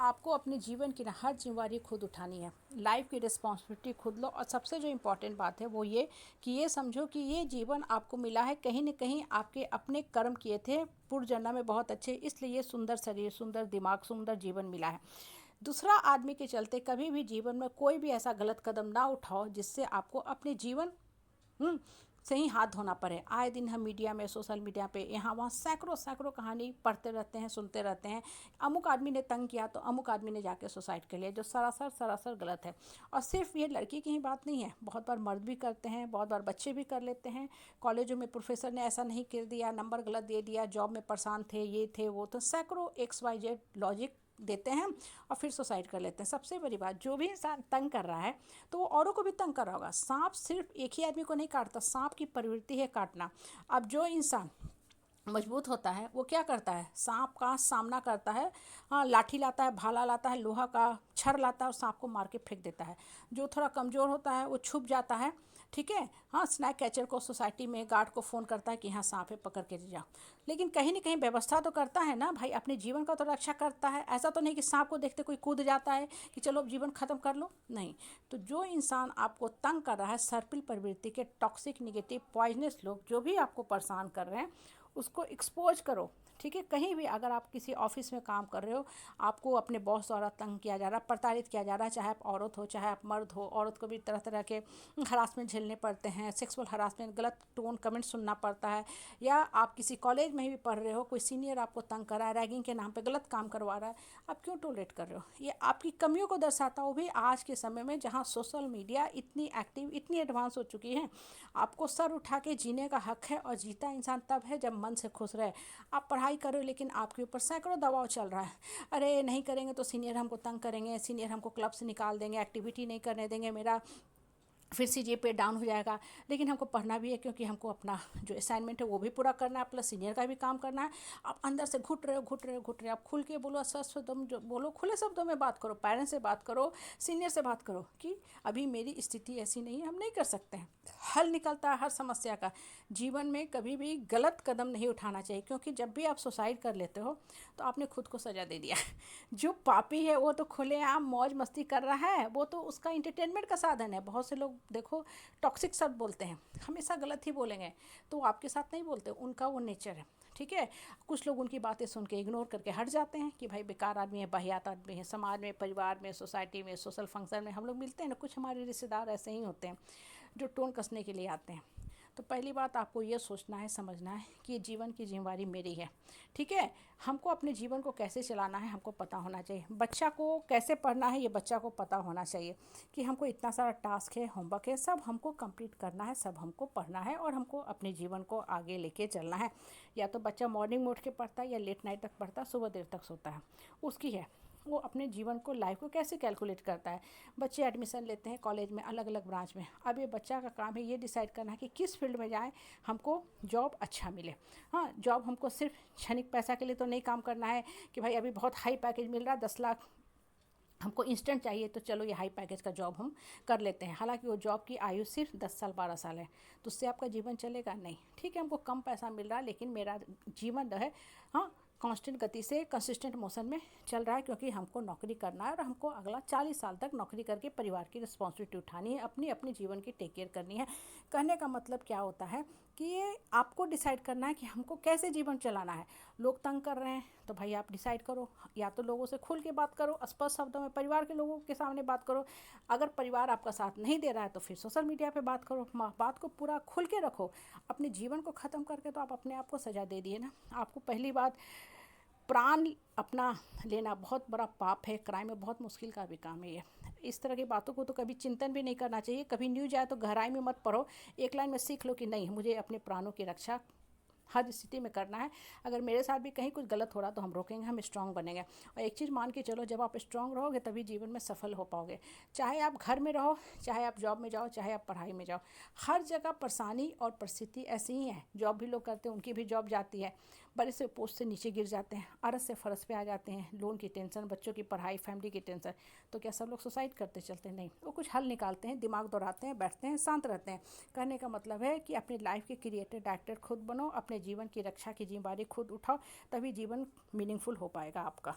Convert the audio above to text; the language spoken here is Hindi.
आपको अपने जीवन की ना हर जिम्मेवारी खुद उठानी है, लाइफ की रिस्पॉन्सिबिलिटी खुद लो। और सबसे जो इम्पोर्टेंट बात है वो ये कि ये समझो कि ये जीवन आपको मिला है कहीं न कहीं आपके अपने कर्म किए थे पूर्व जन्म में बहुत अच्छे, इसलिए ये सुंदर शरीर, सुंदर दिमाग, सुंदर जीवन मिला है। दूसरा, आदमी के चलते कभी भी जीवन में कोई भी ऐसा गलत कदम ना उठाओ जिससे आपको अपने जीवन से ही हाथ धोना पड़े। आए दिन हम मीडिया में, सोशल मीडिया पे, यहाँ वहाँ सैकड़ों सैकड़ों कहानी पढ़ते रहते हैं, सुनते रहते हैं। अमुक आदमी ने तंग किया तो अमुक आदमी ने जाके सुसाइड कर लिया, जो सरासर सरासर गलत है। और सिर्फ ये लड़की की ही बात नहीं है, बहुत बार मर्द भी करते हैं, बहुत बार बच्चे भी कर लेते हैं। कॉलेजों में प्रोफेसर ने ऐसा नहीं कर दिया, नंबर गलत दे दिया, जॉब में परेशान थे, ये थे वो, तो सैकड़ों XYZ लॉजिक देते हैं और फिर सुसाइड कर लेते हैं। सबसे बड़ी बात, जो भी इंसान तंग कर रहा है तो वो औरों को भी तंग कर रहा होगा। सांप सिर्फ एक ही आदमी को नहीं काटता, सांप की प्रवृत्ति है काटना। अब जो इंसान मजबूत होता है वो क्या करता है, सांप का सामना करता है। हाँ, लाठी लाता है, भाला लाता है, लोहा का छड़ लाता है और सांप को मार के फेंक देता है। जो थोड़ा कमज़ोर होता है वो छुप जाता है, ठीक है। हाँ, स्नैक कैचर को, सोसाइटी में गार्ड को फ़ोन करता है कि हाँ सांप है, पकड़ के ले जाओ। लेकिन कहीं ना कहीं व्यवस्था तो करता है ना भाई, अपने जीवन का तो रक्षा करता है। ऐसा तो नहीं कि सांप को देखते कोई कूद जाता है कि चलो अब जीवन ख़त्म कर लो, नहीं। तो जो इंसान आपको तंग कर रहा है, सर्पिल प्रवृत्ति के, टॉक्सिक, निगेटिव, पॉइजनस लोग जो भी आपको परेशान कर रहे हैं, उसको एक्सपोज करो, ठीक है। कहीं भी अगर आप किसी ऑफिस में काम कर रहे हो, आपको अपने बॉस द्वारा तंग किया जा रहा है, प्रताड़ित किया जा रहा है, चाहे आप औरत हो चाहे आप मर्द हो, औरत को भी तरह तरह के हरासमेंट झेलने पड़ते हैं, सेक्सुअल हरासमेंट, गलत टोन कमेंट सुनना पड़ता है। या आप किसी कॉलेज में भी पढ़ रहे हो, कोई सीनियर आपको तंग कर रहा है, रैगिंग के नाम पे गलत काम करवा रहा है, आप क्यों टॉलरेट कर रहे हो? ये आपकी कमियों को दर्शाता, वो भी आज के समय में जहाँ सोशल मीडिया इतनी एक्टिव, इतनी एडवांस हो चुकी है। आपको सर उठा के जीने का हक है, और जीता इंसान तब है जब मन से खुश रहे। आप पढ़ाई करो लेकिन आपके ऊपर सैकड़ों दबाव चल रहा है, अरे नहीं करेंगे तो सीनियर हमको तंग करेंगे, सीनियर हमको क्लब से निकाल देंगे, एक्टिविटी नहीं करने देंगे, मेरा फिर CGPA डाउन हो जाएगा। लेकिन हमको पढ़ना भी है क्योंकि हमको अपना जो असाइनमेंट है वो भी पूरा करना है, प्लस सीनियर का भी काम करना है। आप अंदर से घुट रहे हो, घुट रहे हो, घुट रहे हो। आप खुल के बोलो, सच शब्दों जो बोलो, खुले शब्दों में बात करो, पेरेंट्स से बात करो, सीनियर से बात करो कि अभी मेरी स्थिति ऐसी नहीं है, हम नहीं कर सकते हैं। हल निकलता है हर समस्या का। जीवन में कभी भी गलत कदम नहीं उठाना चाहिए, क्योंकि जब भी आप सुसाइड कर लेते हो तो आपने खुद को सजा दे दिया। जो पापी है वो तो खुलेआम मौज मस्ती कर रहा है, वो तो उसका इंटरटेनमेंट का साधन है। बहुत से लोग देखो टॉक्सिक शब्द बोलते हैं, हमेशा गलत ही बोलेंगे, तो वो आपके साथ नहीं बोलते, उनका वो नेचर है, ठीक है। कुछ लोग उनकी बातें सुन के इग्नोर करके हट जाते हैं कि भाई बेकार आदमी है, वाहियात आदमी है। समाज में, परिवार में, सोसाइटी में, सोशल फंक्शन में हम लोग मिलते हैं ना, कुछ हमारे रिश्तेदार ऐसे ही होते हैं जो टोन कसने के लिए आते हैं। तो पहली बात आपको ये सोचना है, समझना है कि ये जीवन की जिम्मेवारी मेरी है, ठीक है। हमको अपने जीवन को कैसे चलाना है हमको पता होना चाहिए। बच्चा को कैसे पढ़ना है ये बच्चा को पता होना चाहिए कि हमको इतना सारा टास्क है, होमवर्क है, सब हमको कंप्लीट करना है, सब हमको पढ़ना है और हमको अपने जीवन को आगे लेके चलना है। या तो बच्चा मॉर्निंग में उठ के पढ़ता है या लेट नाइट तक पढ़ता है, सुबह देर तक सोता है, उसकी है वो अपने जीवन को, लाइफ को कैसे कैलकुलेट करता है। बच्चे एडमिशन लेते हैं कॉलेज में, अलग अलग ब्रांच में। अब ये बच्चा का काम है ये डिसाइड करना है कि किस फील्ड में जाए, हमको जॉब अच्छा मिले। हाँ, जॉब हमको सिर्फ क्षणिक पैसा के लिए तो नहीं काम करना है कि भाई अभी बहुत हाई पैकेज मिल रहा है 10 लाख, हमको इंस्टेंट चाहिए तो चलो ये हाई पैकेज का जॉब हम कर लेते हैं। हालांकि वो जॉब की आयु सिर्फ 10 साल 12 साल है, तो उससे आपका जीवन चलेगा नहीं, ठीक है। हमको कम पैसा मिल रहा है लेकिन मेरा जीवन जो है, हाँ, कांस्टेंट गति से, कंसिस्टेंट मोशन में चल रहा है, क्योंकि हमको नौकरी करना है और हमको अगला 40 साल तक नौकरी करके परिवार की रिस्पॉन्सिबिलिटी उठानी है, अपनी अपने जीवन की टेक केयर करनी है। कहने का मतलब क्या होता है कि ये आपको डिसाइड करना है कि हमको कैसे जीवन चलाना है। लोग तंग कर रहे हैं तो भाई आप डिसाइड करो, या तो लोगों से खुल के बात करो, स्पष्ट शब्दों में परिवार के लोगों के सामने बात करो। अगर परिवार आपका साथ नहीं दे रहा है तो फिर सोशल मीडिया पे बात करो, बात को पूरा खुल के रखो। अपने जीवन को ख़त्म करके तो आप अपने आप को सजा दे दिए ना। आपको पहली बात, प्राण अपना लेना बहुत बड़ा पाप है, क्राइम है, बहुत मुश्किल का भी काम है ये। इस तरह की बातों को तो कभी चिंतन भी नहीं करना चाहिए। कभी न्यूज आए तो गहराई में मत पढ़ो, एक लाइन में सीख लो कि नहीं, मुझे अपने प्राणों की रक्षा हर स्थिति में करना है। अगर मेरे साथ भी कहीं कुछ गलत हो रहा तो हम रोकेंगे, हम स्ट्रांग बनेंगे। और एक चीज़ मान के चलो, जब आप स्ट्रांग रहोगे तभी जीवन में सफल हो पाओगे। चाहे आप घर में रहो, चाहे आप जॉब में जाओ, चाहे आप पढ़ाई में जाओ, हर जगह परेशानी और परिस्थिति ऐसी ही है। जॉब भी लोग करते हैं, उनकी भी जॉब जाती है, बड़े से पोस्ट से नीचे गिर जाते हैं, अरस से फरस पे आ जाते हैं, लोन की टेंशन, बच्चों की पढ़ाई, फैमिली की टेंशन। तो क्या सब लोग सुसाइड करते चलते? नहीं, वो कुछ हल निकालते हैं, दिमाग दौड़ाते हैं, बैठते हैं, शांत रहते हैं। कहने का मतलब है कि अपनी लाइफ के क्रिएटर डायरेक्टर खुद बनो, अपने जीवन की रक्षा की जिम्मेदारी खुद उठाओ, तभी जीवन मीनिंगफुल हो पाएगा आपका।